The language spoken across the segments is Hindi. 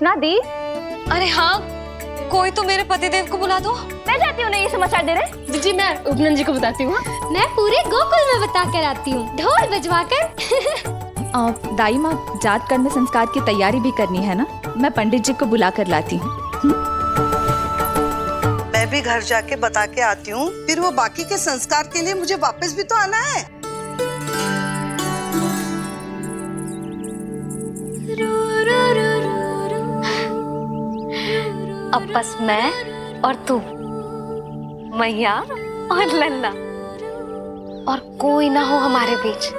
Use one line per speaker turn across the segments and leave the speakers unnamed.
ना दी।
अरे हाँ, कोई तो मेरे पतिदेव को बुला दो।
मैं जाती हूँ, नहीं ये समाचार दे रहे।
जी मैं उपनंद जी को बताती हूँ।
मैं पूरे गोकुल में बता कर आती हूँ, ढोल बजवा कर।
दाई माँ, जात कर्म संस्कार की तैयारी भी करनी है ना, मैं पंडित जी को बुला कर लाती हूँ।
मैं भी घर जाके बता के आती हूँ, फिर वो बाकी के संस्कार के लिए मुझे वापस भी तो आना है।
अब बस मैं और तू, मैया और लल्ला, और कोई ना हो हमारे बीच।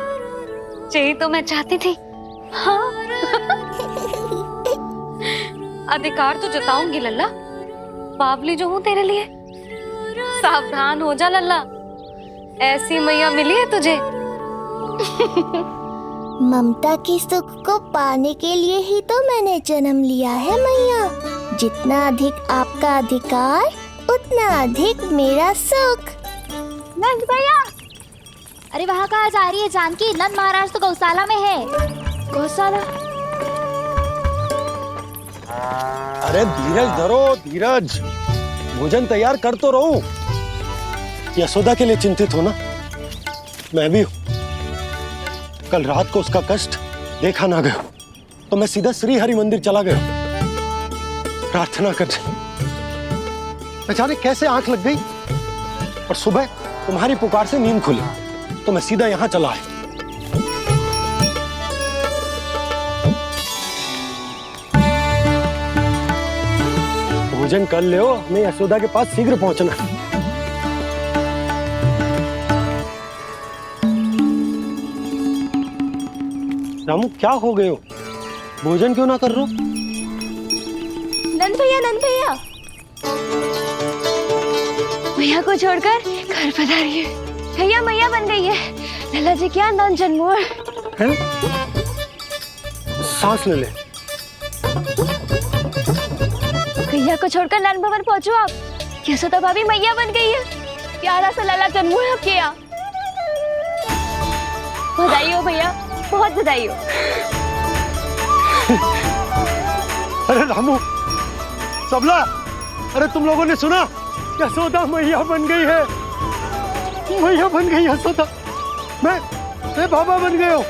यही तो मैं चाहती थी। हाँ। अधिकार तो जताऊंगी लल्ला, बावली जो हूँ तेरे लिए। सावधान हो जा लल्ला, ऐसी मैया मिली है तुझे।
ममता की सुख को पाने के लिए ही तो मैंने जन्म लिया है मैया। जितना अधिक आपका अधिकार, उतना अधिक मेरा सुख।
नंद भैया, अरे वहाँ कहाँ जा रही है जानकी? नंद महाराज तो गौशाला में है।
गौशाला?
अरे धीरज धरो, धीरज। भोजन तैयार कर तो रहूं। यशोदा के लिए चिंतित हो ना? मैं भी हूं। कल रात को उसका कष्ट देखा ना गया तो मैं सीधा श्री हरि मंदिर चला गया प्रार्थना करने। न जाने कैसे आंख लग गई और सुबह तुम्हारी पुकार से नींद खुली तो मैं सीधा यहां चला आया। भोजन कर ले, हमें यशोदा के पास शीघ्र पहुंचना है। रामू, क्या हो गए हो? भोजन क्यों ना कर रहे हो?
नंद भैया मैया को छोड़कर घर पधारी है। भैया मैया बन गई है। लल्ला जी क्या नंद जन्मोर
हैं? सांस ले ले।
भैया को छोड़कर नंद भवन पहुंचो आप। यशोदा भाभी मैया बन गई है। प्यारा सा लल्ला जन्मोर आपके यहाँ। बधाई हो भैया, बहुत बधाई हो।
अरे रामू, सबला, अरे तुम लोगों ने सुना? यशोदा मैया बन गई है। मैया बन गई यशोदा। मैं बाबा बन गया हूँ।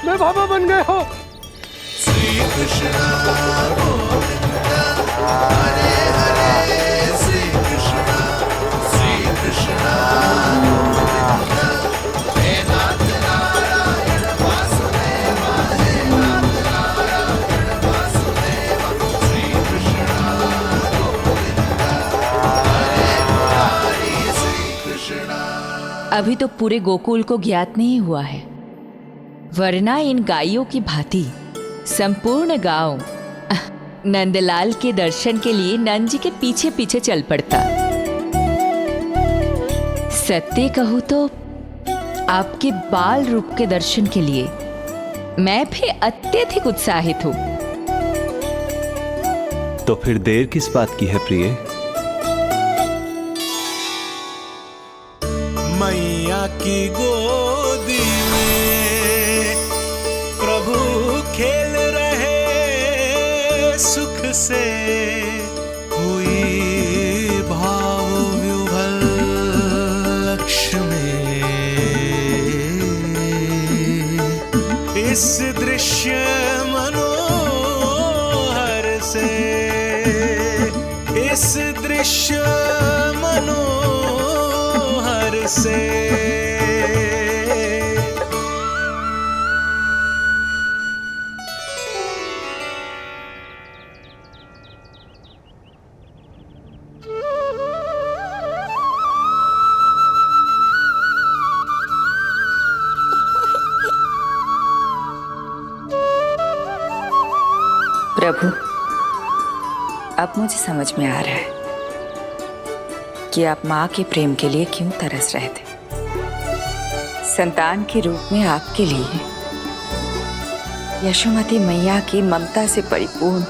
मैं बाबा बन गया हूँ।
श्री कृष्णा गोविंदा, हरे हरे श्री कृष्णा गोविंदा, हे नाथ नारायण वासुदेव, हे नाथ नारायण वासुदेव, श्री कृष्णा गोविंदा, हरे मुरारी श्री कृष्णा।
अभी तो पूरे गोकुल को ज्ञात नहीं हुआ है, वरना इन गायों की भांति संपूर्ण गांव नंदलाल के दर्शन के लिए नंद जी के पीछे पीछे चल पड़ता। सत्य कहूं तो आपके बाल रूप के दर्शन के लिए मैं भी अत्यधिक उत्साहित हूं।
तो फिर देर किस बात की है प्रिय?
मैया की गोदी में प्रभु खेल रहे सुख से, हुई भाव विह्वल लक्ष्य में। इस दृश्य मनोहर से, इस दृश्य मनोहर से।
प्रभु, अब मुझे समझ में आ रहा है कि आप माँ के प्रेम के लिए क्यों तरस रहे थे। संतान के रूप में आपके लिए यशोमती मैया की ममता से परिपूर्ण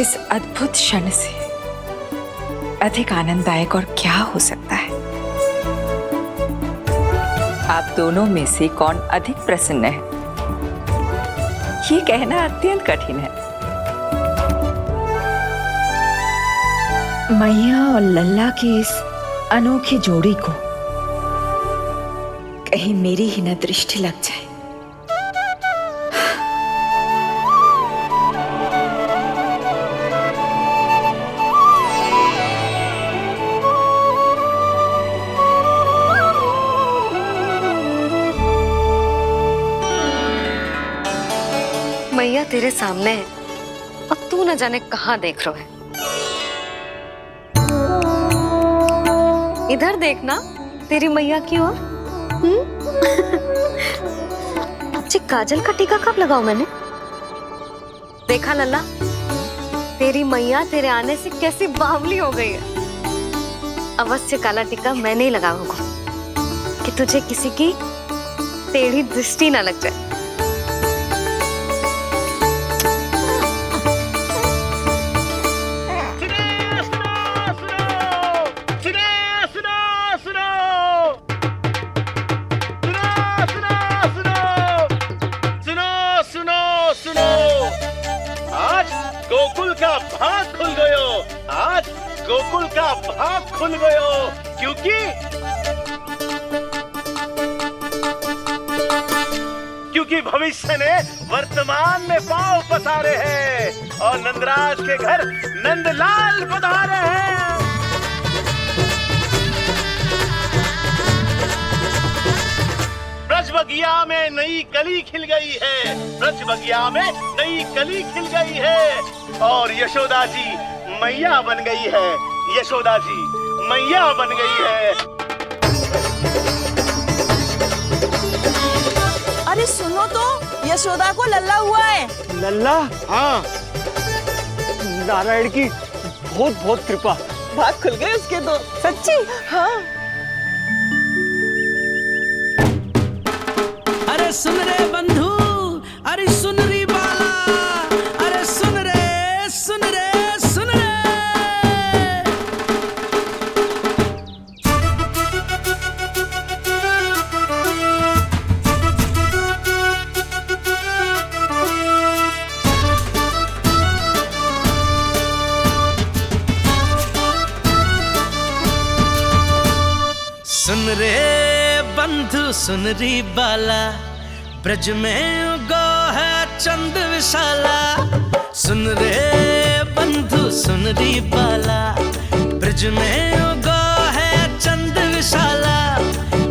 इस अद्भुत क्षण से अधिक आनंददायक और क्या हो सकता है। आप दोनों में से कौन अधिक प्रसन्न है ये कहना अत्यंत कठिन है। मैया और लल्ला की इस अनोखी जोड़ी को कहीं मेरी ही न दृष्टि लग जाए।
मैया तेरे सामने है और तू न जाने कहाँ देख रहा है। इधर देखना तेरी मैया की ओर। अच्छी काजल का टीका कब लगाऊं मैंने? देखा लल्ला, तेरी मैया तेरे आने से कैसी बावली हो गई है। अवश्य काला टीका मैंने ही लगाऊंगा कि तुझे किसी की टेढ़ी दृष्टि ना लग जाए।
गोकुल का भाग खुल गयो। आज गोकुल का भाग खुल गयो क्योंकि भविष्य ने वर्तमान में पांव पसारे हैं और नंदराज के घर नंदलाल पधारे हैं। ब्रज बगिया में नई कली खिल गई है। ब्रज बगिया में नई कली खिल गई है और यशोदा जी मैया बन गई है। यशोदा जी मैया बन गई है।
अरे सुनो तो, यशोदा को लल्ला हुआ है।
लल्ला?
हाँ,
नारायण की बहुत बहुत कृपा।
भाग खुल गए उसके तो। सच्ची? हाँ।
अरे सुन रे बंधु, अरे सुन री बाला, अरे सुन रे, सुन रे, सुन रे। सुन रे बंधु, सुन री बाला, ब्रज में उगो है चंद विशाला। सुन रे बंधु, सुन री बाला, ब्रज में उगो है चंद विशाला।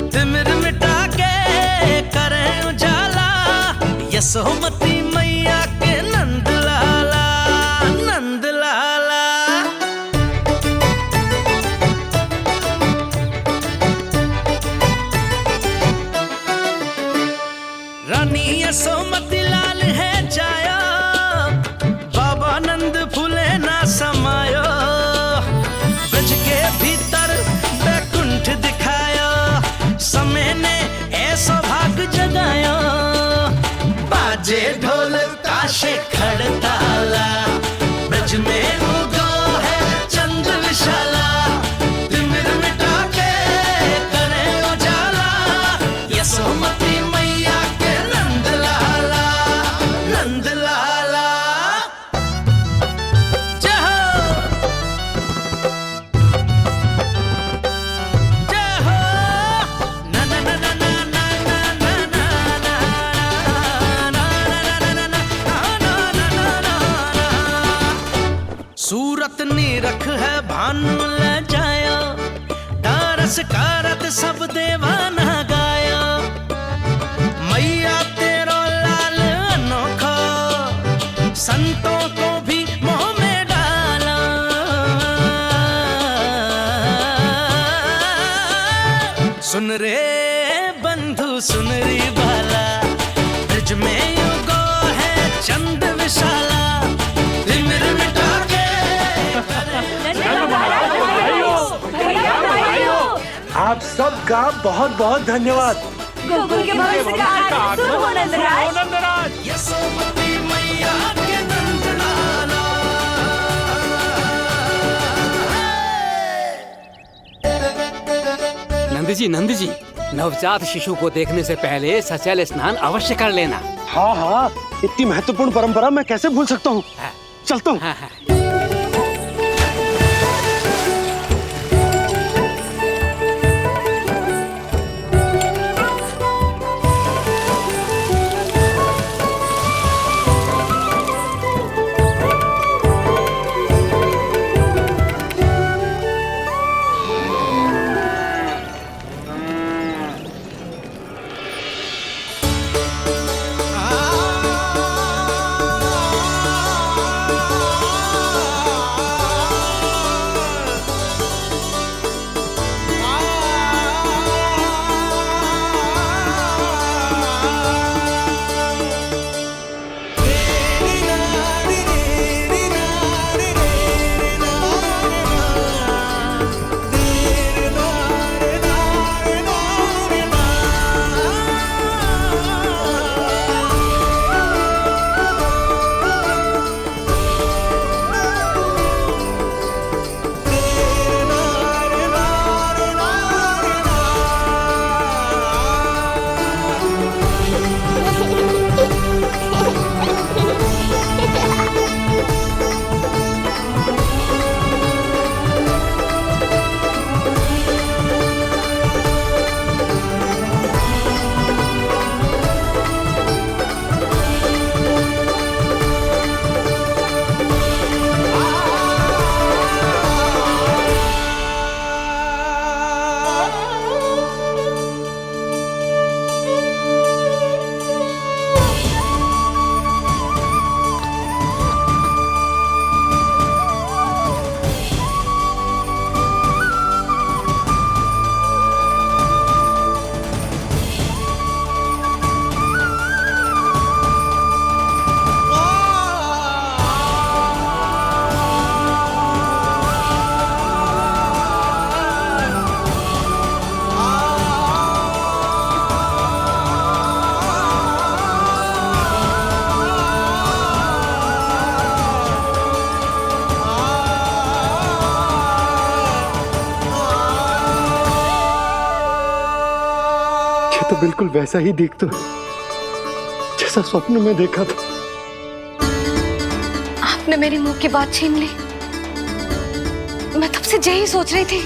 तिमिर मिटा के करें उजाला, यशोमती मैया के नंद लाला, नंद लाला। रानी यशोमती लाल है जाया, बाबा नंद फूले ना समायो। ब्रज के भीतर बैकुंठ दिखायो, समय ने ऐसा भाग जगायो। बाजे ढोल ताशे खड़ताला, ब्रज में उगो है चंद विशाला। तिमिर मिटा के करे उजाला, यशोमती मैया के नंद लाला, नंद लाला। जय हो, जय हो। ना ना ना ना ना ना ना ना ना ना ना ना ना ना। सूरत निरख है भानु ले जायो, तारस कारत सब देवाना गायो। मैया तेरो लाल अनोखा, संतों को भी मोह में डाला। सुन रे बंधु, सुन री बाला, ब्रज में उगो है चंद विशाला। तिमिर मिटा के
आप सबका बहुत बहुत धन्यवाद।
गोकुल के भविष्य का आरंभ शुभ हो नंदराज।
यशोमती मैया के नंद लाला।
नंद जी, नवजात शिशु को देखने से पहले सचैल स्नान अवश्य कर लेना।
हाँ हाँ, इतनी महत्वपूर्ण परंपरा मैं कैसे भूल सकता हूँ। चलता हूँ। तो बिल्कुल वैसा ही दिखता है जैसा स्वप्न में देखा था।
आपने मेरी मुंह की बात छीन ली। मैं तब से यही सोच रही थी।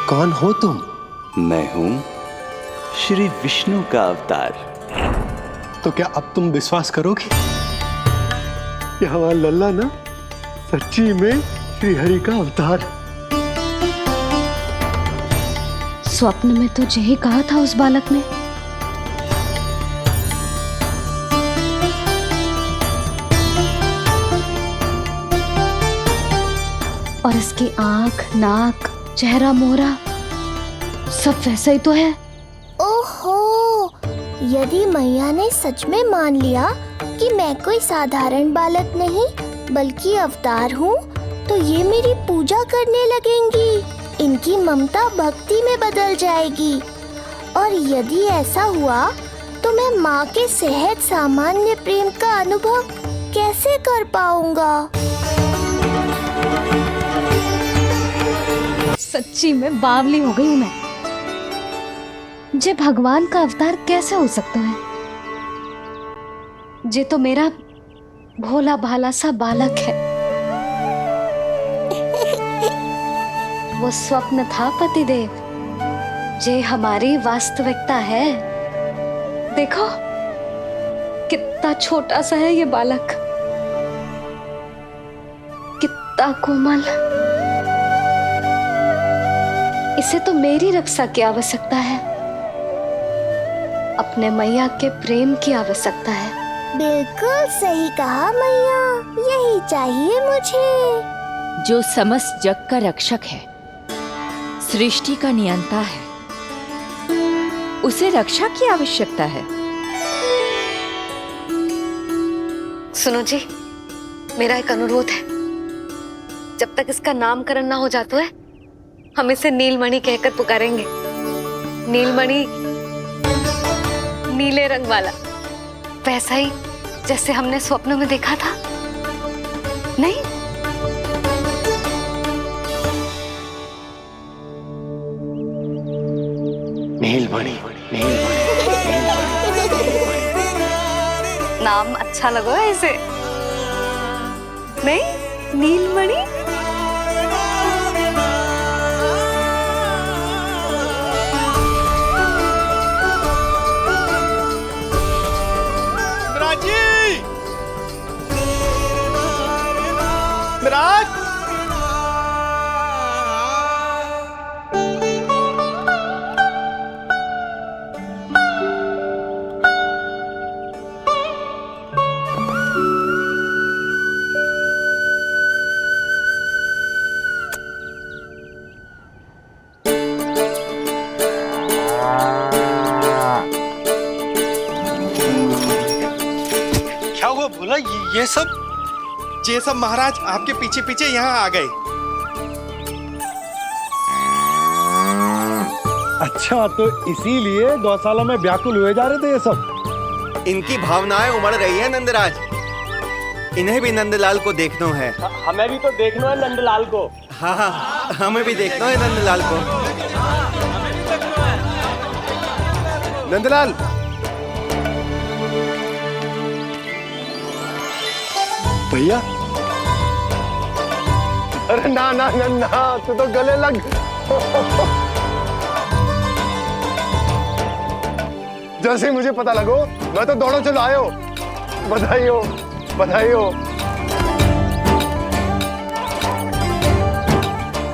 कौन हो तुम?
मैं हूं श्री विष्णु का अवतार।
तो क्या अब तुम विश्वास करोगे कि हमारा लल्ला ना सच्ची में श्री हरि का अवतार?
स्वप्न में तो यही कहा था उस बालक ने। और इसकी आंख, नाक, चेहरा, मोहरा सब वैसा ही तो है।
ओहो, यदि मैया ने सच में मान लिया कि मैं कोई साधारण बालक नहीं बल्कि अवतार हूँ, तो ये मेरी पूजा करने लगेंगी। इनकी ममता भक्ति में बदल जाएगी। और यदि ऐसा हुआ तो मैं माँ के सहज सामान्य प्रेम का अनुभव कैसे कर पाऊंगा?
सच्ची में बावली हो गई हूँ मैं। जे भगवान का अवतार कैसे हो सकता है? जे तो मेरा भोला भाला सा बालक है। वो स्वप्न था पतिदेव, जे हमारी वास्तविकता है। देखो कितना छोटा सा है ये बालक, कितना कोमल। इसे तो मेरी रक्षा की आवश्यकता है, अपने मैया के प्रेम की आवश्यकता है।
बिल्कुल सही कहा मैया, यही चाहिए मुझे।
जो समस्त जग का रक्षक है, सृष्टि का नियंता है, उसे रक्षा की आवश्यकता है।
सुनो जी, मेरा एक अनुरोध है। जब तक इसका नामकरण ना हो जाता है, हम इसे नीलमणि कहकर पुकारेंगे। नीलमणि नीले रंग वाला, वैसा ही जैसे हमने स्वप्न में देखा था, नहीं?
नीलमणि,
नाम अच्छा लगा है इसे, नहीं? नीलमणि।
मिराज,
क्या हुआ बोला? ये सब महाराज आपके पीछे पीछे यहाँ आ गए। अच्छा, तो इसीलिए गौशाला में व्याकुल हुए जा रहे थे ये सब।
इनकी भावनाएं उमड़ रही है नंदराज। इन्हें भी नंदलाल को देखना है।
हमें भी तो देखना है नंदलाल को।
हाँ हाँ, हमें भी देखना है नंदलाल को।
नंदलाल,
भैया,
अरे ना ना ना ना, तू तो गले लग। जैसे ही मुझे पता लगो मैं तो दौड़ो चलो आयो। बधाई हो, बधाई हो।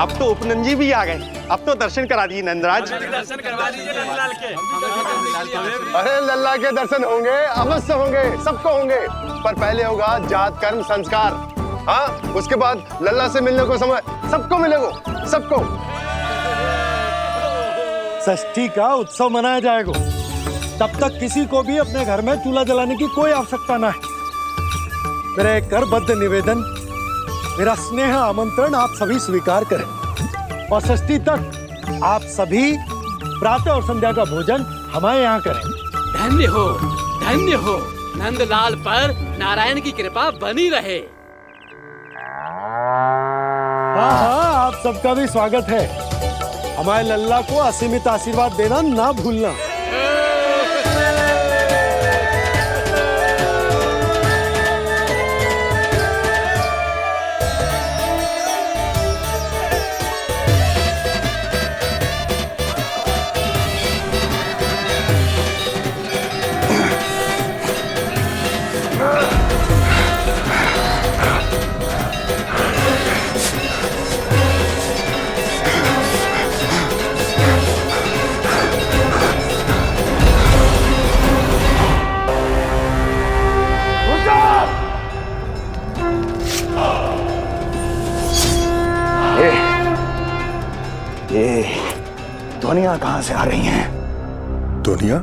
अब तो उपनंजी भी आ गए। अब तो दर्शन करा दिए नंदराज।
दर्शन करवा दीजिए नंदलाल के।
अरे लल्ला के दर्शन होंगे, अवश्य होंगे, सबको होंगे, पर पहले होगा जात कर्म संस्कार। हाँ, उसके बाद लल्ला से मिलने को समय सबको मिलेगा, सबको।
षष्ठी का उत्सव मनाया जाएगा। तब तक किसी को भी अपने घर में चूल्हा जलाने की कोई आवश्यकता ना है। मेरा एक करबद्ध निवेदन, मेरा स्नेह आमंत्रण आप सभी स्वीकार करें और षष्ठी तक आप सभी प्रातः और संध्या का भोजन हमारे यहाँ करें।
धन्य हो नंदलाल पर नारायण की कृपा बनी रहे।
हाँ हाँ, आप सबका भी स्वागत है। हमारे लल्ला को असीमित आशीर्वाद देना ना भूलना।
ये ध्वनियां कहां से आ रही हैं?
ध्वनियां?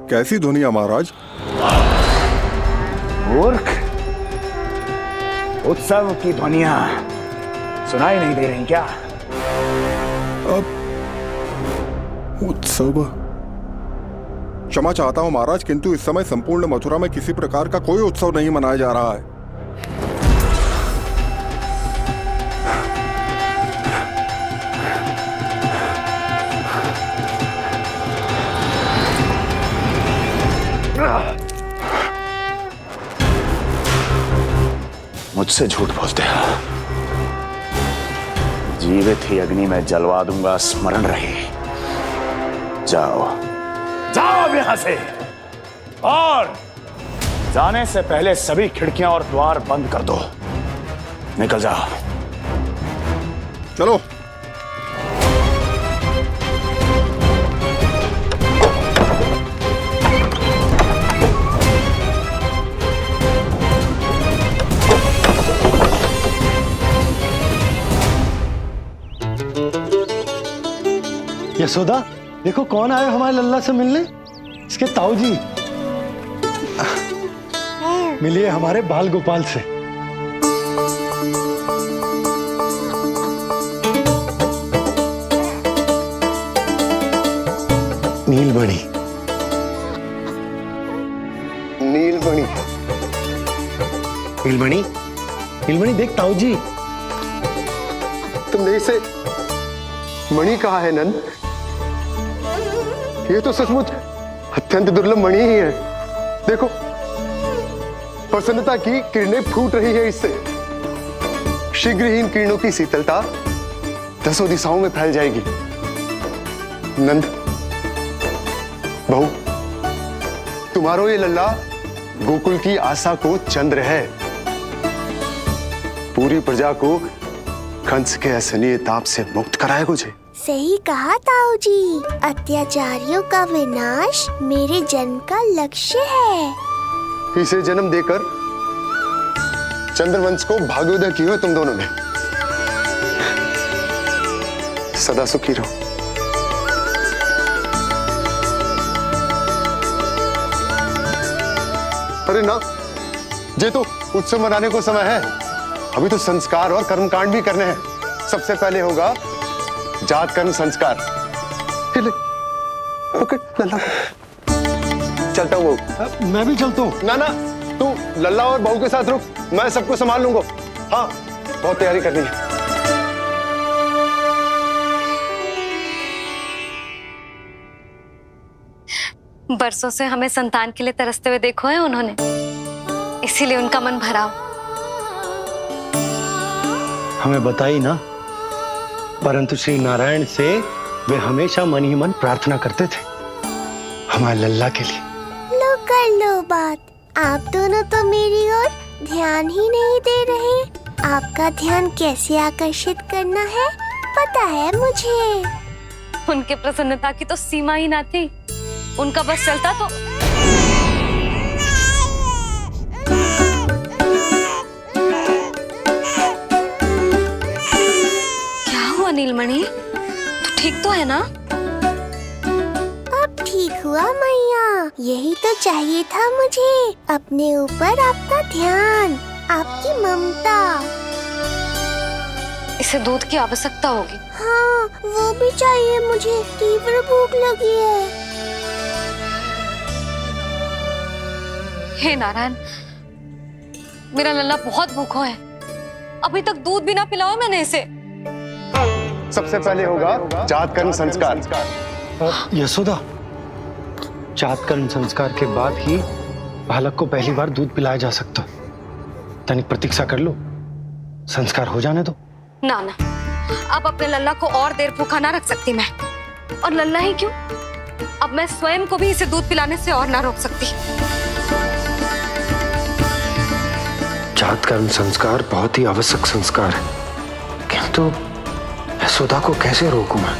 कैसी ध्वनियां महाराज?
मूर्ख, उत्सव की ध्वनियां सुनाई नहीं दे रही क्या?
अब उत्सव? क्षमा चाहता हूं महाराज, किंतु इस समय संपूर्ण मथुरा में किसी प्रकार का कोई उत्सव नहीं मनाया जा रहा है।
मुझसे झूठ बोलते हो। जीवित ही अग्नि में जलवा दूंगा, स्मरण रहे। जाओ जाओ अब यहां से, और जाने से पहले सभी खिड़कियां और द्वार बंद कर दो। निकल जाओ।
चलो।
यशोदा, देखो कौन आए हमारे लल्ला से मिलने। इसके ताऊ जी। मिलिए हमारे बाल गोपाल से। नीलमणि। नीलमणि नीलमणि नीलमणि, देख ताऊ जी।
तुमने इसे मणि कहा है नंद? ये तो सचमुच अत्यंत दुर्लभ मणि ही है। देखो, प्रसन्नता की किरणें फूट रही है इससे। शीघ्र ही इन किरणों की शीतलता दसों दिशाओं में फैल जाएगी। नंद, बहू, तुम्हारो ये लल्ला गोकुल की आशा को चंद्र है। पूरी प्रजा को कंस के असहनीय ताप से मुक्त कराएगा मुझे।
सही कहा ताऊ जी, अत्याचारियों का विनाश मेरे जन्म का लक्ष्य है।
इसे जन्म देकर चंद्रवंश को भाग्योदय किए हो तुम दोनों ने। सदा सुखी रहो। अरे ना, ये तो उत्सव मनाने को समय है। अभी तो संस्कार और कर्मकांड भी करने हैं। सबसे पहले होगा जात कर्म संस्कार। पकड़ लल्ला, चलता हूँ।
मैं भी चलता हूँ।
ना ना, तू लल्ला और बहू के साथ रुक, मैं सबको संभाल लूंगा। हाँ, बहुत तैयारी करनी है।
बरसों से हमें संतान के लिए तरसते हुए देखो है उन्होंने, इसीलिए उनका मन भरा।
हमें बताई ना, परंतु श्री नारायण से वे हमेशा मन ही मन प्रार्थना करते थे हमारे लल्ला के लिए।
लो कर लो बात। आप दोनों तो मेरी ओर ध्यान ही नहीं दे रहे। आपका ध्यान कैसे आकर्षित करना है पता है मुझे।
उनके प्रसन्नता की तो सीमा ही ना थी। उनका बस चलता तो क्या हुआ नीलमणि, तू ठीक तो है ना?
अब ठीक हुआ मैया, यही तो चाहिए था मुझे। अपने ऊपर आपका ध्यान, आपकी ममता।
इसे दूध की आवश्यकता होगी।
हाँ, वो भी चाहिए मुझे। तीव्र भूख लगी है।
हे नारायण, मेरा लल्ला बहुत भूखा है। अभी तक दूध भी ना पिलाओ मैंने इसे।
सबसे पहले होगा जात कर्म संस्कार।
यशोदा, जात कर्म संस्कार के बाद ही बालक को पहली बार दूध पिलाया जा सकता। तनिक प्रतीक्षा कर लो, संस्कार हो जाने दो।
ना ना, अब अपने लल्ला को और देर भूखा ना रख सकती मैं। और लल्ला ही क्यों, अब मैं स्वयं को भी इसे दूध पिलाने से और ना रोक सकती।
जात कर्म संस्कार बहुत ही आवश्यक संस्कार है, किंतु यशोदा को कैसे रोकूं मैं?